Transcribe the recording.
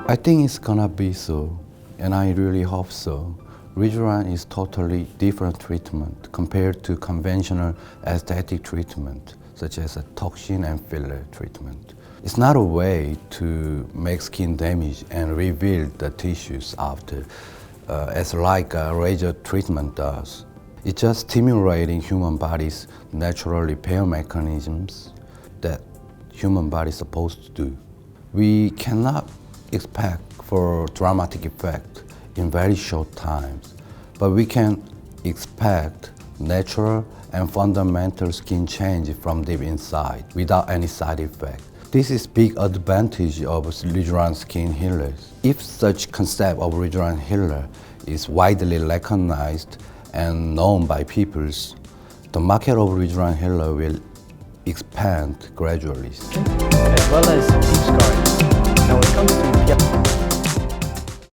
I think it's gonna be so, and I really hope so. Rejuran is totally different treatment compared to conventional aesthetic treatment, such as a toxin and filler treatment. It's not a way to make skin damage and rebuild the tissues after, as like a laser treatment does. It's just stimulating human body's natural repair mechanisms that human body is supposed to do. We cannot expect for dramatic effect in very short times, but we can expect natural and fundamental skin change from deep inside without any side effect. This is big advantage of Rejuran skin healers. If such concept of Rejuran healer is widely recognized and known by peoples, the market of Rejuran healer will expand gradually. As well as deep scarring. Now when it comes to